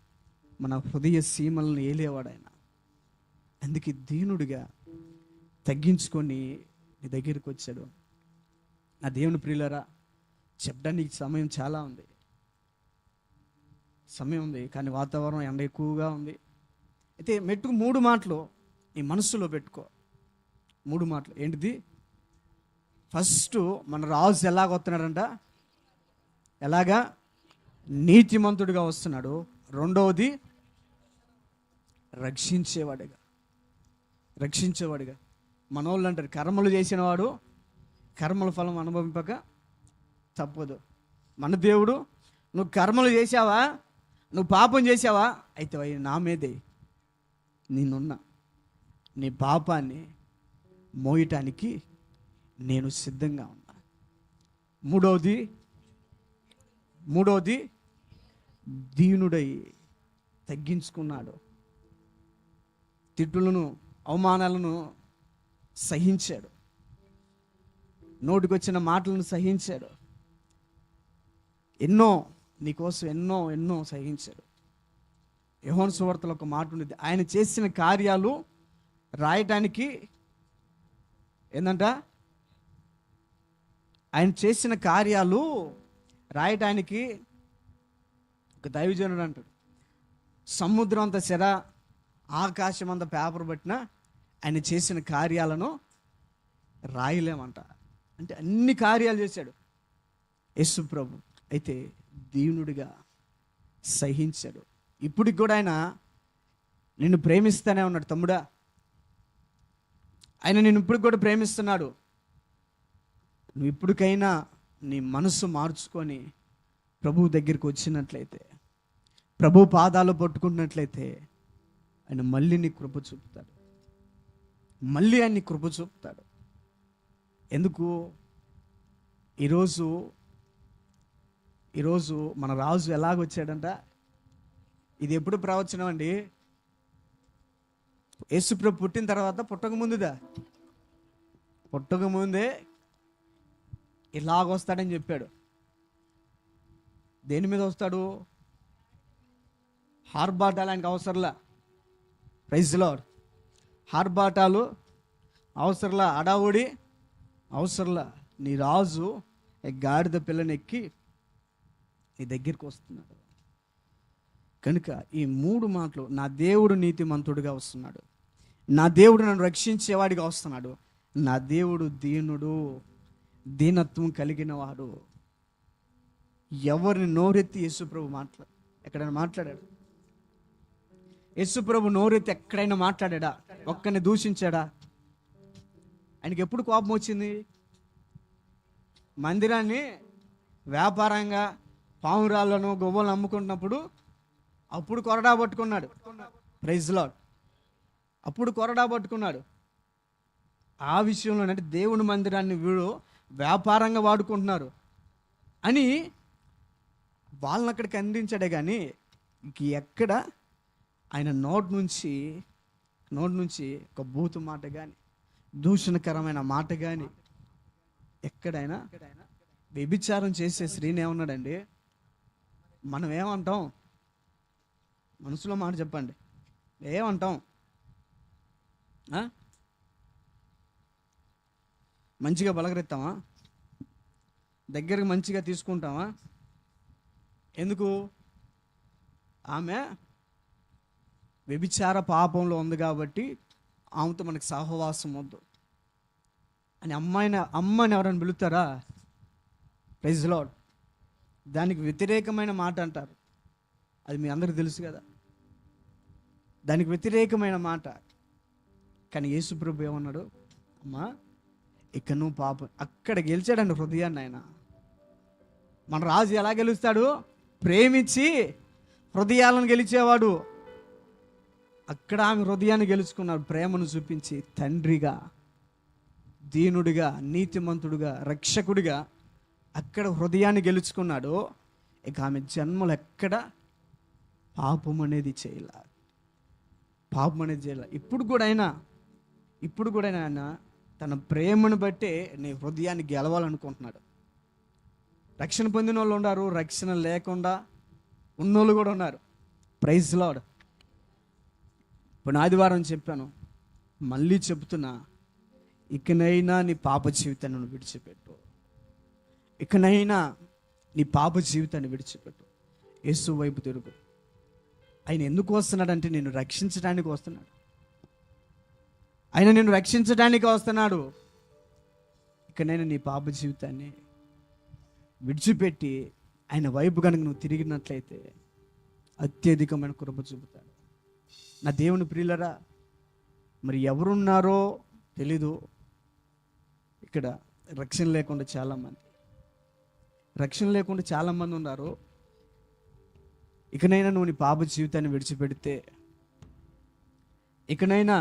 మన హృదయ సీమలను ఏలేవాడు ఆయన. అందుకే దీనుడిగా తగ్గించుకొని నీ దగ్గరికి వచ్చాడు. నా దేవుని ప్రియులరా, చెప్పడానికి సమయం చాలా ఉంది, కానీ వాతావరణం ఎండ ఎక్కువగా ఉంది. అయితే మెట్టుకు 3 మాటలు నీ మనస్సులో పెట్టుకో. 3 మాటలు ఏంటిది? ఫస్ట్, మన రాజు ఎలాగొస్తున్నాడంట? ఎలాగా? నీతిమంతుడిగా వస్తున్నాడు. రెండవది, రక్షించేవాడిగా. మనోళ్ళు అంటారు, కర్మలు చేసిన వాడు కర్మల ఫలం అనుభవింపక తప్పదు. మన దేవుడు, నువ్వు కర్మలు చేసావా, నువ్వు పాపం చేసావా, అయితే అవి నా మీదే, నేనున్నా, నీ పాపాన్ని మోయటానికి నేను సిద్ధంగా ఉన్నా. మూడవది దీనుడై తగ్గించుకున్నాడు. తిట్టులను, అవమానాలను సహించాడు. నోటికొచ్చిన మాటలను సహించాడు. నీకోసం ఎన్నో సహించాడు. యోహాను సువార్తలో ఒక మాట ఉండేది, ఆయన చేసిన కార్యాలు రాయటానికి ఏందంట? ఆయన చేసిన కార్యాలు రాయటానికి ఒక దైవజనుడు అంటాడు, సముద్రం అంత శర, ఆకాశం అంత పేపర్ పట్టినా ఆయన చేసిన కార్యాలను రాయలేమంట. అంటే అన్ని కార్యాలు చేశాడు. యేసు ప్రభు అయితే దీనుడిగా సహించాడు. ఇప్పటికి కూడా ఆయన నిన్ను ప్రేమిస్తానే ఉన్నాడు. తమ్ముడా, ఆయన నిన్ను ఇప్పుడు కూడా ప్రేమిస్తున్నాడు. నువ్వు ఇప్పటికైనా నీ మనసు మార్చుకొని ప్రభువు దగ్గరికి వచ్చినట్లయితే, ప్రభు పాదాలు పట్టుకున్నట్లయితే ఆయన మళ్ళీ నీ కృప చూపుతాడు. మళ్ళీ ఆయన నీ కృప చూపుతాడు. ఎందుకు? ఈరోజు మన రాజు ఎలాగొచ్చాడంట? ఇది ఎప్పుడు ప్రవచనం అండి? యేసుప్రభు పుట్టిన తర్వాత పుట్టకముందుదా? పుట్టకముందే ఇలాగొస్తాడని చెప్పాడు. దేని మీద వస్తాడు? హార్బాటాలు ఆయనకు అవసరంలా. Praise lord. హార్బాటాలు అవసరంలా, అడావుడి అవసరంలా. నీ రాజు గాడిద పిల్లని ఎక్కి నీ దగ్గరికి వస్తున్నాడు. కనుక ఈ 3 మాటలు, నా దేవుడు నీతిమంతుడిగా వస్తున్నాడు, నా దేవుడు నన్ను రక్షించేవాడిగా వస్తున్నాడు, నా దేవుడు దీనుడు, దీనత్వం కలిగిన వాడు. ఎవరిని నోరెత్తి యేసుప్రభు ఎక్కడైనా మాట్లాడాడు? యేసుప్రభు నోరెత్తి ఎక్కడైనా మాట్లాడా? ఒక్కరిని దూషించాడా? ఆయనకి ఎప్పుడు కోపం వచ్చింది? మందిరాన్ని వ్యాపారంగా పావురాళ్ళను గొవ్వలను అమ్ముకుంటున్నప్పుడు అప్పుడు కొరడా పట్టుకున్నాడు. Praise lord. అప్పుడు కొరడా పట్టుకున్నాడు. ఆ విషయంలో అంటే దేవుని మందిరాన్ని వీడు వ్యాపారంగా వాడుకుంటున్నారు అని వాళ్ళని అక్కడికి అందించాడే. కానీ ఎక్కడ ఆయన నోటి నుంచి ఒక బూతు మాట కానీ, దూషణకరమైన మాట కానీ, ఎక్కడైనా వ్యభిచారం చేసే స్త్రీని ఏమన్నాడండి? మనం ఏమంటాం? మనసులో మాట చెప్పండి, ఏమంటాం? మంచిగా బలగరెత్తామా? దగ్గరకు మంచిగా తీసుకుంటామా? ఎందుకు? ఆమె వ్యభిచార పాపంలో ఉంది కాబట్టి ఆమెతో మనకి సహవాసం వద్దు అని అమ్మని ఎవరైనా పిలుస్తారా? Praise lord. దానికి వ్యతిరేకమైన మాట అంటారు. అది మీ అందరికీ తెలుసు కదా, దానికి వ్యతిరేకమైన మాట. కానీ యేసుప్రభు ఏమన్నాడు? అమ్మా, ఇక నువ్వు పాపం. అక్కడ గెలిచాడండి హృదయాన్ని ఆయన. మన రాజు ఎలా గెలుస్తాడు? ప్రేమించి హృదయాలను గెలిచేవాడు. అక్కడ ఆమె హృదయాన్ని గెలుచుకున్నాడు. ప్రేమను చూపించి తండ్రిగా, దీనుడిగా, నీతిమంతుడిగా, రక్షకుడిగా అక్కడ హృదయాన్ని గెలుచుకున్నాడు. ఇక ఆమె జన్మలు ఎక్కడ పాపం అనేది చేయాల. ఇప్పుడు కూడా ఆయన తన ప్రేమను బట్టే నీ హృదయాన్ని గెలవాలనుకుంటున్నాడు. రక్షణ పొందిన వాళ్ళు ఉన్నారు, రక్షణ లేకుండా ఉన్నోళ్ళు కూడా ఉన్నారు. Praise lord. ఇప్పుడు ఆదివారం చెప్పాను, మళ్ళీ చెప్తున్నా, ఇకనైనా నీ పాప జీవితాన్ని విడిచిపెట్టు. ఇకనైనా నీ పాప జీవితాన్ని విడిచిపెట్టు. యేసు వైపు తిరుగు. ఆయన ఎందుకు వస్తున్నాడంటే నిన్ను రక్షించడానికి వస్తున్నాడు. ఆయన నిన్ను రక్షించడానికి వస్తున్నాడు. ఇకనైనా నీ పాప జీవితాన్ని విడిచిపెట్టి ఆయన వైపు కనుక నువ్వు తిరిగినట్లయితే అత్యధికమైన కృప చూపుతాడు. నా దేవుని ప్రియులరా, మరి ఎవరున్నారో తెలీదు. ఇక్కడ రక్షణ లేకుండా చాలామంది ఉన్నారు. ఇకనైనా నువ్వు నీ పాప జీవితాన్ని విడిచిపెడితే, ఇకనైనా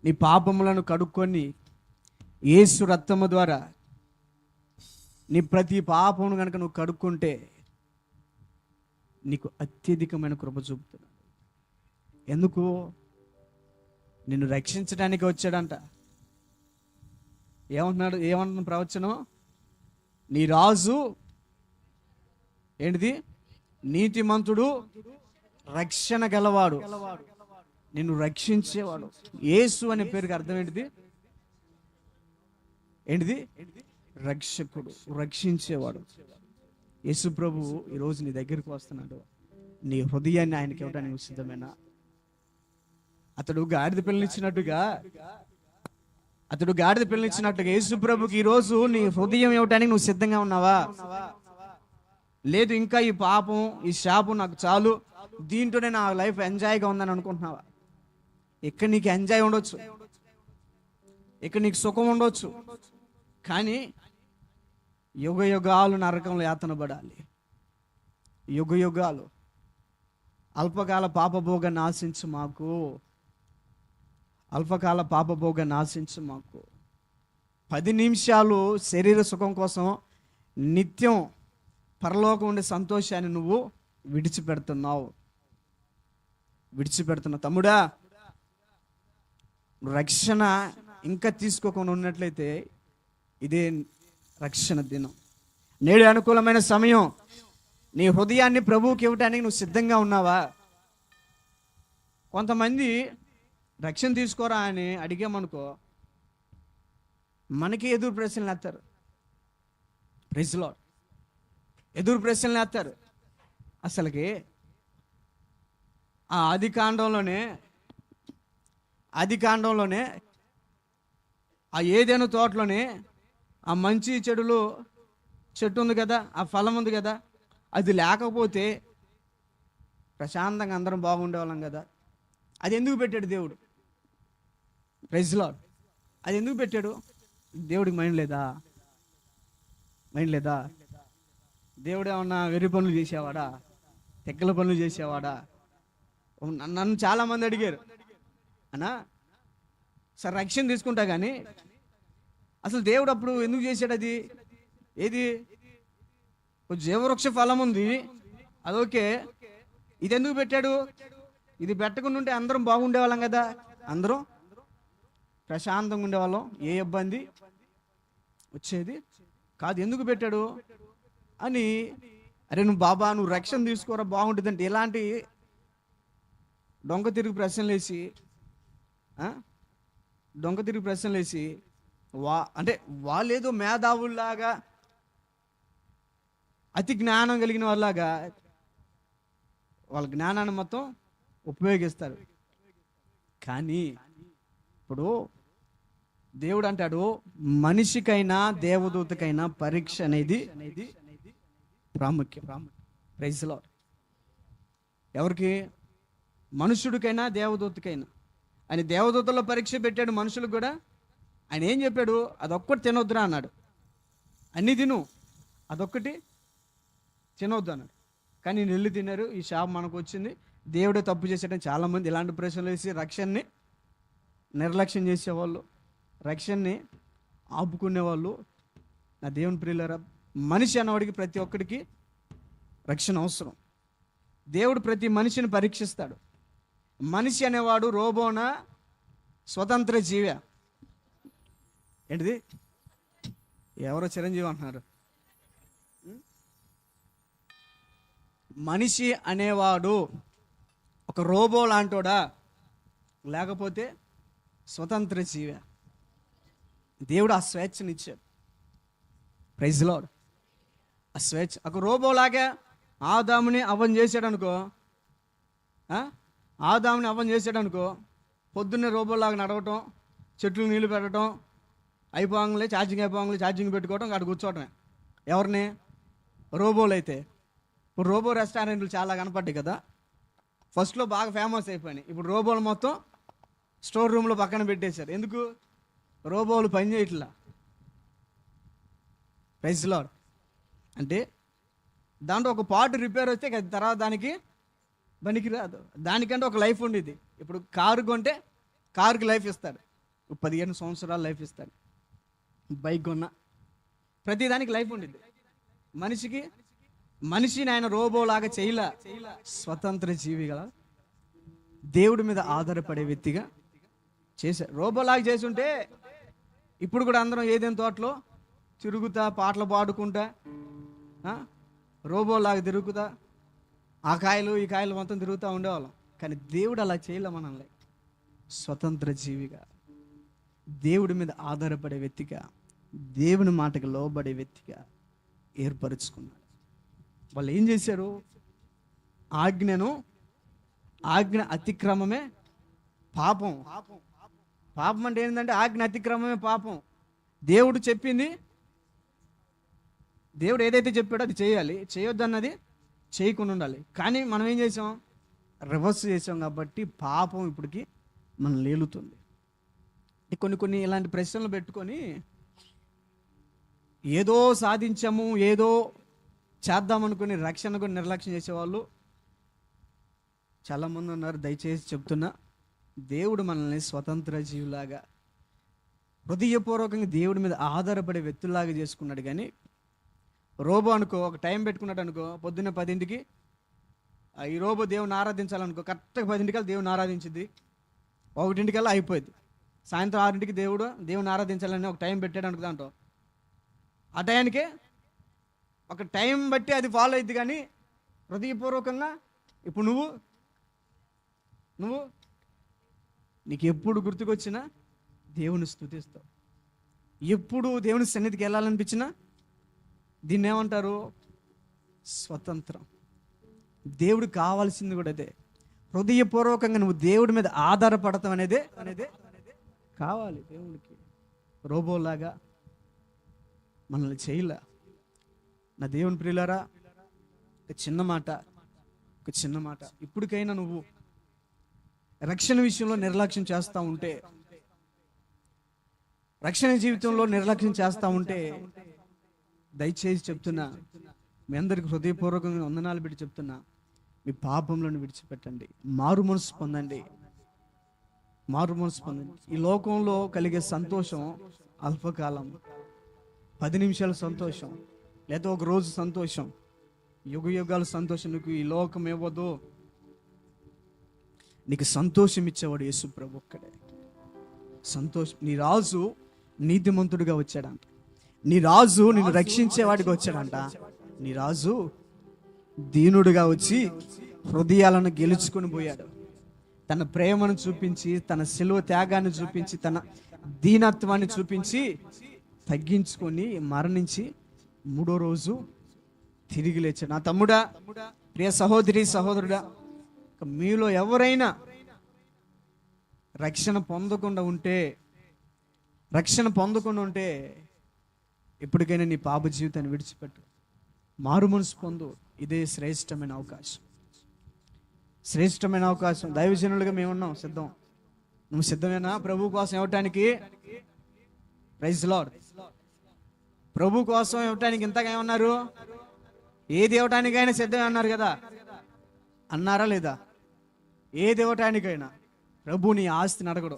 నీ పాపములను కడుక్కొని యేసు రక్తము ద్వారా నీ ప్రతి పాపమును కనుక నువ్వు కడుక్కుంటే నీకు అత్యధికమైన కృప చూపుతున్నాడు. ఎందుకు? నిన్ను రక్షించడానికి వచ్చాడంట. ఏమంటున్న ప్రవచనం? నీ రాజు ఏంటిది? నీతిమంతుడు, రక్షణ గలవాడు, నిన్ను రక్షించేవాడు. యేసు అనే పేరుకి అర్థం ఏంటిది? రక్షకుడు, రక్షించేవాడు. యేసు ప్రభువు ఈరోజు నీ దగ్గరికి వస్తున్నాడు. నీ హృదయాన్ని ఆయనకి ఇవ్వడానికి సిద్ధమేనా? అతడు గాడిద పిల్లనిచ్చినట్టుగా అతడు గాడిద పిల్లనిచ్చినట్లుగా యేసు ప్రభుకి ఈరోజు నీ హృదయం ఇవ్వటానికి నువ్వు సిద్ధంగా ఉన్నావా? లేదు ఇంకా ఈ పాపం ఈ శాపం నాకు చాలు, దీంట్లోనే నా లైఫ్ ఎంజాయ్గా ఉందని అనుకుంటున్నావా? ఇక్కడ నీకు ఎంజాయ్ ఉండొచ్చు, ఇక్కడ నీకు సుఖం ఉండొచ్చు, కానీ యుగ యుగాలు నరకంలో యాతన పడాలి. యుగ యుగాలు. అల్పకాల పాపభోగాన్ని ఆశించు మాకు, అల్పకాల పాపభోగాన్ని ఆశించు మాకు. 10 నిమిషాలు శరీర సుఖం కోసం నిత్యం పరలోకం ఉండే సంతోషాన్ని నువ్వు విడిచిపెడుతున్నావు. తమ్ముడా, రక్షణ ఇంకా తీసుకోకుండా ఉన్నట్లయితే ఇదే రక్షణ దినం. నేడు అనుకూలమైన సమయం. నీ హృదయాన్ని ప్రభువుకి ఇవ్వడానికి నువ్వు సిద్ధంగా ఉన్నావా? కొంతమంది రక్షణ తీసుకోరా అని అడిగామనుకో, మనకి ఎదురు ప్రశ్నలు వేస్తారు. Praise lord. ఎదురు ప్రశ్నలు వేస్తారు. అసలుకి ఆ ఆది కాండంలోనే ఆ ఏదైనా తోటలోనే ఆ మంచి చెడులు చెట్టు ఉంది కదా, ఆ ఫలం ఉంది కదా, అది లేకపోతే ప్రశాంతంగా అందరం బాగుండేవాళ్ళం కదా. అది ఎందుకు పెట్టాడు దేవుడు? Praise lord. అది ఎందుకు పెట్టాడు? దేవుడికి మైండ్ లేదా? దేవుడు ఏమన్నా వెర్రి పనులు చేసేవాడా? తెక్కల పనులు చేసేవాడా? నన్ను చాలామంది అడిగారు, అన్నా సార్ రక్షణ తీసుకుంటా కానీ అసలు దేవుడు అప్పుడు ఎందుకు చేశాడు? అది ఏది? జీవవృక్ష ఫలం ఉంది, అదొకే, ఇది ఎందుకు పెట్టాడు? ఇది పెట్టకుండా ఉంటే అందరం బాగుండేవాళ్ళం కదా, అందరం ప్రశాంతంగా ఉండేవాళ్ళం, ఏ ఇబ్బంది వచ్చేది కాదు. ఎందుకు పెట్టాడు అని, అరే నువ్వు బాబా నువ్వు రక్షణ తీసుకోరా బాగుంటుంది అంటే ఇలాంటి డొంక తిరిగి ప్రశ్నలు వేసి అంటే వాళ్ళేదో మేధావుల్లాగా అతి జ్ఞానం కలిగిన వాళ్ళలాగా వాళ్ళ జ్ఞానాన్ని మొత్తం ఉపయోగిస్తారు. కానీ ఇప్పుడు దేవుడు అంటాడు, మనిషికైనా దేవదూతకైనా పరీక్ష అనేది ప్రాముఖ్యం. Praise lord. ఎవరికి? మనుషుడికైనా దేవదూతకైనా. ఆయన దేవదూతల్లో పరీక్ష పెట్టాడు, మనుషులకు కూడా. ఆయన ఏం చెప్పాడు? అదొక్కటి తినొద్దురా అన్నాడు. అన్నీ తిను, అదొక్కటి తినొద్దు అన్నాడు. కానీ నెల్లు తిన్నారు. ఈ శాపం మనకు వచ్చింది. దేవుడే తప్పు చేసేటని చాలామంది ఇలాంటి ప్రశ్నలు వేసి రక్షణని నిర్లక్ష్యం చేసేవాళ్ళు, రక్షణని ఆపుకునేవాళ్ళు. నా దేవుని ప్రియులారా, మనిషి అన్నవాడికి ప్రతి ఒక్కడికి రక్షణ అవసరం. దేవుడు ప్రతి మనిషిని పరీక్షిస్తాడు. మనిషి అనేవాడు రోబోనా స్వతంత్ర జీవి? ఏంటిది? ఎవరో చిరంజీవి అంటున్నారు. మనిషి అనేవాడు ఒక రోబో లాంటోడా లేకపోతే స్వతంత్ర జీవి? దేవుడు ఆ స్వేచ్ఛనిచ్చాడు. Praise lord. ఆ స్వేచ్ఛ. ఒక రోబోలాగా ఆదాముని అవ్వని చేశాడనుకో, పొద్దున్నే రోబోలాగా నడవటం, చెట్లు నీళ్లు పెట్టడం, ఛార్జింగ్ అయిపోగానే ఛార్జింగ్ పెట్టుకోవడం, అక్కడ కూర్చోవటమే. ఎవరిని? రోబోలు అయితే. ఇప్పుడు రోబో రెస్టారెంట్లు చాలా కనపడ్డాయి కదా, ఫస్ట్లో బాగా ఫేమస్ అయిపోయినాయి. ఇప్పుడు రోబోలు మొత్తం స్టోర్ రూమ్లో పక్కన పెట్టేశారు. ఎందుకు? రోబోలు పని చేయట్లా. Praise lord. అంటే దాంట్లో ఒక పార్ట్ రిపేర్ వస్తే తర్వాత దానికి పనికి రాదు. దానికంటే ఒక లైఫ్ ఉండేది. ఇప్పుడు కారు కొంటే కారుకి లైఫ్ ఇస్తాడు, 15 సంవత్సరాలు లైఫ్ ఇస్తాడు. బైక్ కొన్నా ప్రతిదానికి లైఫ్ ఉండేది. మనిషిని ఆయన రోబోలాగా చేయలా, స్వతంత్ర జీవిగా దేవుడి మీద ఆధారపడే వ్యక్తిగా చేశారు. రోబోలాగా చేసుంటే ఇప్పుడు కూడా అందరం ఏదైనా తోటలో తిరుగుతా, పాటలు పాడుకుంటా, రోబోలాగా తిరుగుతా, ఆ కాయలు ఈ కాయలు మొత్తం తిరుగుతూ ఉండేవాళ్ళం. కానీ దేవుడు అలా చేయలే. మనల్ని స్వతంత్ర జీవిగా, దేవుడి మీద ఆధారపడే వ్యక్తిగా, దేవుని మాటకు లోబడే వ్యక్తిగా ఏర్పరచుకున్నాడు. వాళ్ళు ఏం చేశారు? ఆజ్ఞ అతిక్రమమే పాపం. పాపం అంటే ఏంటంటే ఆజ్ఞ అతిక్రమమే పాపం. దేవుడు చెప్పింది, దేవుడు ఏదైతే చెప్పాడో అది చేయాలి, చేయొద్దు అన్నది చేయకుండా ఉండాలి. కానీ మనం ఏం చేసాం? రివర్స్ చేసాం. కాబట్టి పాపం ఇప్పటికి మనం లేలుతుంది. కొన్ని ఇలాంటి ప్రశ్నలు పెట్టుకొని ఏదో సాధించాము, ఏదో చేద్దామనుకుని రక్షణ కూడా నిర్లక్ష్యం చేసేవాళ్ళు చాలామంది ఉన్నారు. దయచేసి చెప్తున్నా, దేవుడు మనల్ని స్వతంత్ర జీవులాగా హృదయపూర్వకంగా దేవుడి మీద ఆధారపడే వ్యక్తుల్లాగా చేసుకున్నాడు. కానీ రోబో అనుకో, ఒక టైం పెట్టుకున్నాడు అనుకో, పొద్దున్న 10ంటికి ఈ రోబో దేవుని ఆరాధించాలనుకో, కరెక్ట్గా 10ంటికల్లా దేవుని ఆరాధించింది, 1ంటికల్లా అయిపోయింది. సాయంత్రం 6ంటికి దేవుని ఆరాధించాలని ఒక టైం పెట్టాడు అనుకో, దాంట్లో ఆ టైంకే ఒక టైం బట్టి అది ఫాలో అయింది. కానీ హృదయపూర్వకంగా ఇప్పుడు నువ్వు నీకు ఎప్పుడు గుర్తుకొచ్చినా దేవుని స్తుతిస్తావు. ఎప్పుడు దేవుని సన్నిధికి వెళ్ళాలనిపించినా దీన్ని ఏమంటారు? స్వతంత్రం. దేవుడు కావాల్సింది కూడా అదే. హృదయపూర్వకంగా నువ్వు దేవుడి మీద ఆధారపడతాం అనేదే కావాలి దేవుడికి. రోబోలాగా మనల్ని చేయలే. నా దేవుని ప్రియులారా, ఒక చిన్న మాట, ఇప్పటికైనా నువ్వు రక్షణ విషయంలో నిర్లక్ష్యం చేస్తూ ఉంటే, రక్షణ జీవితంలో నిర్లక్ష్యం చేస్తూ ఉంటే, దయచేసి చెప్తున్నా, మీ అందరికి హృదయపూర్వకంగా వందనాలు పెట్టి చెప్తున్నా, మీ పాపంలోని విడిచిపెట్టండి, మారు మనసు పొందండి. ఈ లోకంలో కలిగే సంతోషం అల్పకాలం, 10 నిమిషాల సంతోషం, లేదా ఒక రోజు సంతోషం, యుగాల సంతోషం నీకు ఈ లోకం ఇవ్వదు. నీకు సంతోషం ఇచ్చేవాడు యేసు ప్రభు ఒక్కడే. నీ రాజు నీతిమంతుడిగా వచ్చాడంట, నీ రాజు నిన్ను రక్షించేవాడిగా వచ్చాడంట, నీ రాజు దీనుడిగా వచ్చి హృదయాలను గెలుచుకొని పోయాడు. తన ప్రేమను చూపించి, తన శిలువ త్యాగాన్ని చూపించి, తన దీనత్వాన్ని చూపించి తగ్గించుకొని మరణించి 3వ రోజు తిరిగి లేచాడు. నా తమ్ముడా, ప్రియ సహోదరుడా, మీలో ఎవరైనా రక్షణ పొందకుండా ఉంటే ఎప్పటికైనా నీ పాప జీవితాన్ని విడిచిపెట్టు, మారు మనసు పొందు. ఇదే శ్రేష్టమైన అవకాశం. దైవజనులుగా మేమున్నాం, సిద్ధం. నువ్వు సిద్ధమేనా ప్రభు కోసం ఇవ్వటానికి? Praise lord. ప్రభు కోసం ఇవ్వటానికి ఇంతగా ఏమన్నారు? ఏది ఇవ్వటానికైనా సిద్ధమే అన్నారు కదా, అన్నారా లేదా? ఏది ఇవ్వటానికైనా. ప్రభు నీ ఆస్తిని అడగడు,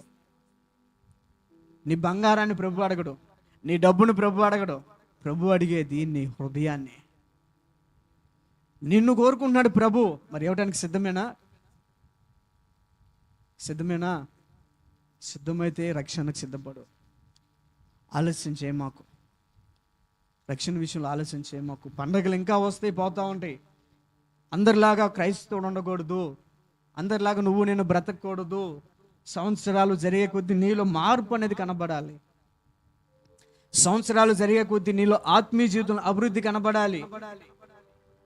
నీ బంగారాన్ని ప్రభు అడగడు, నీ డబ్బును ప్రభు అడగడు. ప్రభు అడిగేది నీ హృదయాన్ని. నిన్ను కోరుకుంటున్నాడు ప్రభు. మరి ఇవ్వటానికి సిద్ధమేనా? సిద్ధమైతే రక్షణకు సిద్ధపడు. ఆలస్యం చేయమాకు, రక్షణ విషయంలో ఆలస్యం చేయమాకు. పండగలు ఇంకా వస్తాయి, పోతా ఉంటాయి. అందరిలాగా క్రైస్తవుడు ఉండకూడదు, అందరిలాగా నువ్వు నేను బ్రతకూడదు. సంవత్సరాలు జరిగే కొద్దీ నీలో మార్పు అనేది కనబడాలి. సంవత్సరాలు జరిగే కొద్దీ నీలో ఆత్మీయ జీవితంలో అభివృద్ధి కనబడాలి.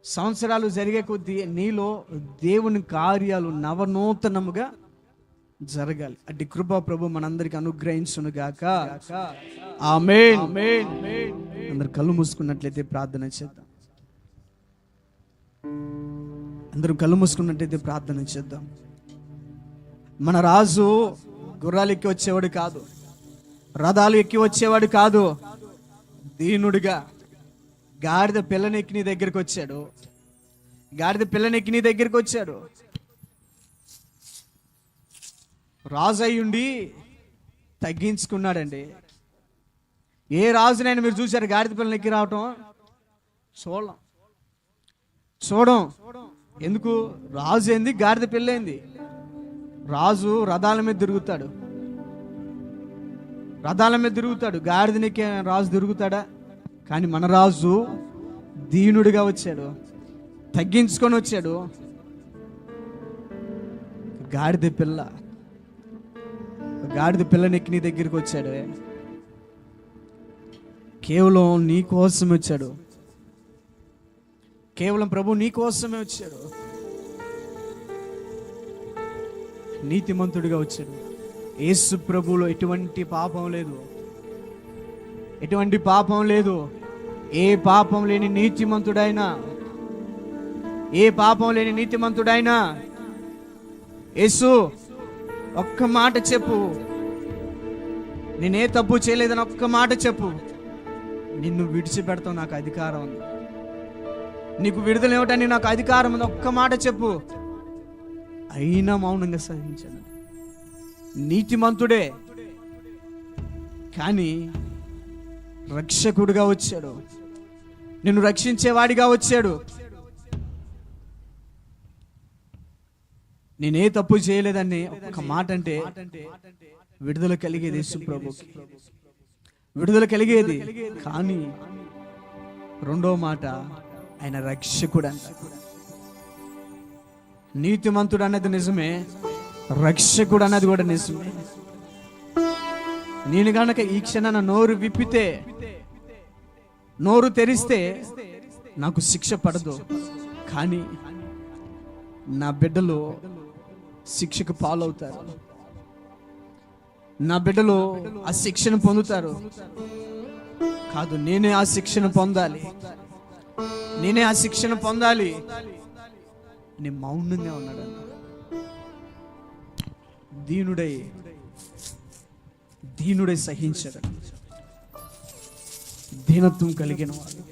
సంవత్సరాలు జరిగే కొద్దీ నీలో దేవుని కార్యాలు నవనూతనముగా జరగాలి. అట్టి కృప ప్రభు మనందరికి అనుగ్రహించునుగాక. ఆమేన్. అందరు కళ్ళు మూసుకున్నట్లయితే ప్రార్థన చేద్దాం. మన రాజు గుర్రాలు ఎక్కి వచ్చేవాడు కాదు, రథాలు ఎక్కి వచ్చేవాడు కాదు. దీనుడిగా గాడిద పిల్లనెక్కి నీ దగ్గరికి వచ్చాడు. రాజు అయ్యుండి తగ్గించుకున్నాడండి. ఏ రాజునైనా మీరు చూశారు గాడిద పిల్లనెక్కి రావటం? చూడం. ఎందుకు? రాజు ఏంది, గాడిద పిల్ల ఏంది? రాజు రథాల మీద తిరుగుతాడు, గాడిదనికి రాజు తిరుగుతాడా? కానీ మన రాజు దీనుడిగా వచ్చాడు, తగ్గించుకొని వచ్చాడు. గాడిద పిల్లనెక్కి నీ దగ్గరికి వచ్చాడు. కేవలం నీ కోసం వచ్చాడు. కేవలం ప్రభు నీ కోసమే వచ్చాడు. నీతిమంతుడిగా వచ్చాడు, యేసు ప్రభువులో ఎటువంటి పాపం లేదు, ఎటువంటి పాపం లేదు. ఏ పాపం లేని నీతిమంతుడైనా, ఏ పాపం లేని నీతిమంతుడైనా యేసు ఒక్క మాట చెప్పు, నేనే తప్పు చేయలేదని ఒక్క మాట చెప్పు, నిన్ను విడిచిపెడతావు, నాకు అధికారం ఉంది, నీకు విడుదల ఇవ్వటానికి నాకు అధికారం ఉంది, ఒక్క మాట చెప్పు. అయినా మౌనంగా సహించాను. నీతిమంతుడే కానీ రక్షకుడిగా వచ్చాడు, నిన్ను రక్షించేవాడిగా వచ్చాడు. నేనే తప్పు చేయలేదని ఒక్క మాట అంటే విడుదల కలిగేది, యేసు ప్రభుకి విడుదల కలిగేది. కానీ రెండో మాట, ఆయన రక్షకుడు అంట. నీతిమంతుడు అన్నది నిజమే, రక్షకుడు అన్నది కూడా నిజమే. నేను గనక ఈ క్షణాన నోరు విప్పితే, నోరు తెరిస్తే నాకు శిక్ష పడదు, కానీ నా బిడ్డలు శిక్షకు పాలవుతారు, నా బిడ్డలు ఆ శిక్షను పొందుతారు. కాదు, నేనే ఆ శిక్షను పొందాలి, నేనే ఆ శిక్షను పొందాలి అని మౌనంగా ఉన్నాడు. దీనుడై సహించాడు, దీనత్వం కలిగిన వాడు.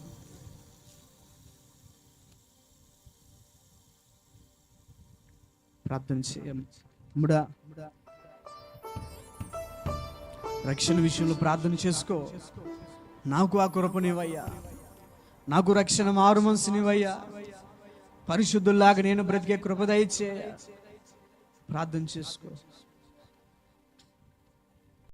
ప్రార్థన చేయముడా, రక్షణ విషయంలో ప్రార్థన చేసుకో. నాకు ఆ కృపనివయ్యా, నాకు రక్షణ మారు మనసునివయ్యా, పరిశుద్ధుల్లాగా నేను బ్రతికే కృప దయచేయ. ప్రార్థన చేసుకో.